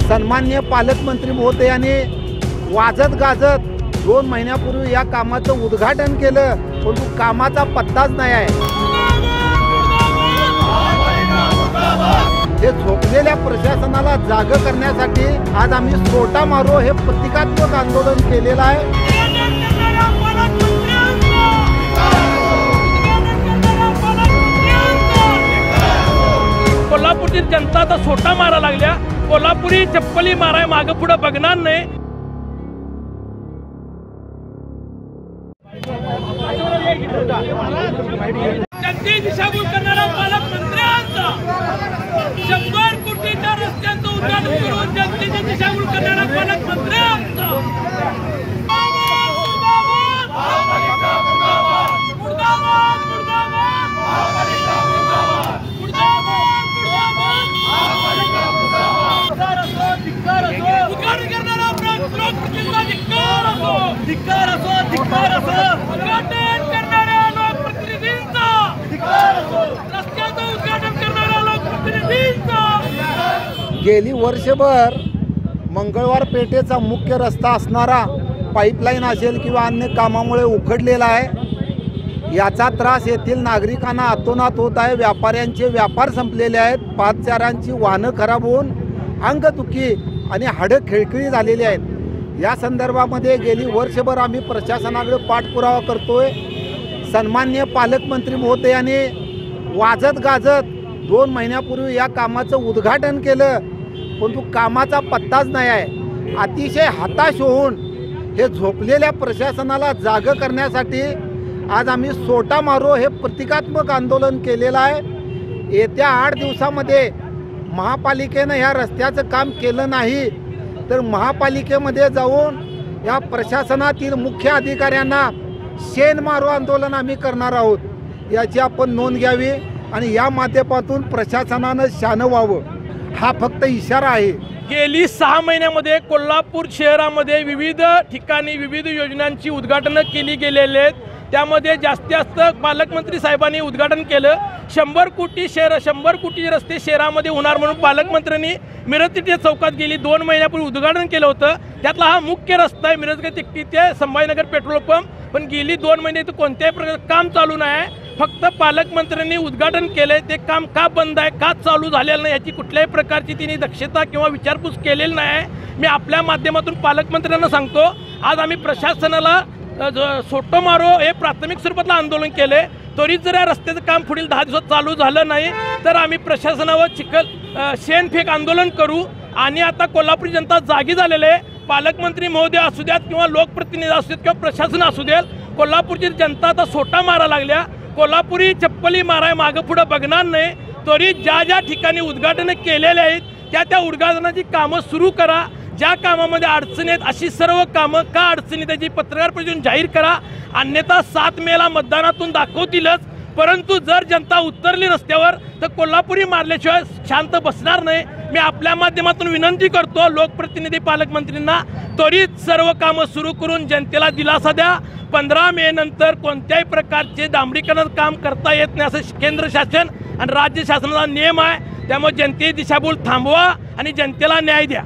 सन्माननीय पालकमंत्री महोदयांनी वाजत गाजत 2 महिन्यापूर्वी या कामाचं उद्घाटन केलं, परंतु कामाचा पत्ताच नाही आहे। हे झोपलेल्या प्रशासनाला जाग करण्यासाठी आज आम्ही सोटा मारो हे प्रतिकात्मक आंदोलन केलेलं आहे। कोल्हापूरची जनता आता सोटा मारा लागल्या। कोल्हापुरी चप्पली माराय माग पुढे बघणार नाही। जनतेची दिशाभूल करणारा पालकमंत्र्यांचा 100 कोटीच्या रस्त्यांचं उद्घाटन करून जनतेची दिशाभूल करणारा पालकमंत्र्यांचा गेली वर्षभर मंगळवार पेठेचा मुख्य रस्ता असणारा पाईपलाईन असेल किंवा अन्य कामामुळे उखडलेला आहे। याचा त्रास येथील नागरिकांना अतोनात होत आहे। व्यापाऱ्यांचे व्यापार संपलेले आहेत। पादचाऱ्यांची वाहनं खराब होऊन अंगदुखी आणि हाडं खिळखिळी झालेली आहेत। या संदर्भामध्ये गेली वर्षभर आम्ही प्रशासनाकडे पाठपुरावा करतोय। सन्माननीय पालकमंत्री महोदयांनी वाजत गाजत 2 महिन्यापूर्वी या कामाचं उद्घाटन केलं, परंतु कामाचा पत्ताच नाही आहे। अतिशय हताश होऊन हे झोपलेल्या प्रशासनाला जाग करण्यासाठी आज आम्ही सोटा मारो हे प्रतिकात्मक आंदोलन केलेलं आहे। येत्या 8 दिवसामध्ये महापालिकेनं ह्या रस्त्याचं काम केलं नाही तर महापालिकेमध्ये जाऊन या प्रशासनातील मुख्य अधिकाऱ्यांना शेण मारो आंदोलन आम्ही करणार आहोत। याची आपण नोंद घ्यावी आणि या माध्यमातून प्रशासनानं शानं व्हावं, हा फक्त इशारा आहे। गेली 6 महिन्यामध्ये कोल्हापूर शहरामध्ये विविध ठिकाणी विविध योजनांची उद्घाटनं केली गेलेली आहेत। त्यामध्ये जास्तीत जास्त पालकमंत्री साहेबांनी उद्घाटन केलं। 100 कोटी रस्ते शहरामध्ये होणार म्हणून पालकमंत्र्यांनी मिरज ते चौकात गेली 2 महिन्यापूर्वी उद्घाटन केलं होतं। त्यातला हा मुख्य रस्ता आहे मिरज ते संभाजीनगर पेट्रोल पंप, पण गेली 2 महिने इथं कोणत्याही प्रकारचं काम चालू नाही। फक्त पालकमंत्र्यांनी उद्घाटन केले, ते काम का बंद आहे, का चालू झालेलं नाही याची कुठल्याही प्रकारची तिने दक्षता किंवा विचारपूस केलेली नाही। मी आपल्या माध्यमातून पालकमंत्र्यांना सांगतो, आज आम्ही प्रशासनाला सोटो मारो हे प्राथमिक स्वरूपातलं आंदोलन केले। त्वरित जर या रस्त्याचं काम पुढील 10 दिवसात चालू झालं नाही तर आम्ही प्रशासनावर शेणफेक आंदोलन करू। आणि आता कोल्हापूर जनता जागी झालेले आहे। पालकमंत्री महोदय असू द्यात किंवा लोकप्रतिनिधी असू द्यात किंवा प्रशासन असू द्यात, कोल्हापूरची जनता आता सोटा मारा लागल्या। कोल्हापुरी चप्पली माराय माग पुढे बघणार नाही। त्वरित ज्या ठिकाणी उद्घाटन केलेले आहेत त्या उद्घाटनाची कामं सुरू करा। ज्या कामामध्ये अडचणी आहेत अशी सर्व कामं का अडचणी त्याची पत्रकार परिषदेतून जाहीर करा, अन्यथा 7 मेला मतदानातून दाखवतीलच। परंतु जर जनता उतरली रस्त्यावर तर कोल्हापुरी मारल्याशिवाय शांत बसणार नाही। मी आपल्या माध्यमातून विनंती करतो लोकप्रतिनिधी पालकमंत्र्यांना, त्वरित सर्व कामं सुरू करून जनतेला दिलासा द्या। 15 मे नंतर कोणत्याही प्रकारचे डांबरीकरण काम करता येत नाही असं केंद्र शासन आणि राज्य शासनाचा नियम आहे। त्यामुळे जनतेची दिशाभूल थांबवा आणि जनतेला न्याय द्या।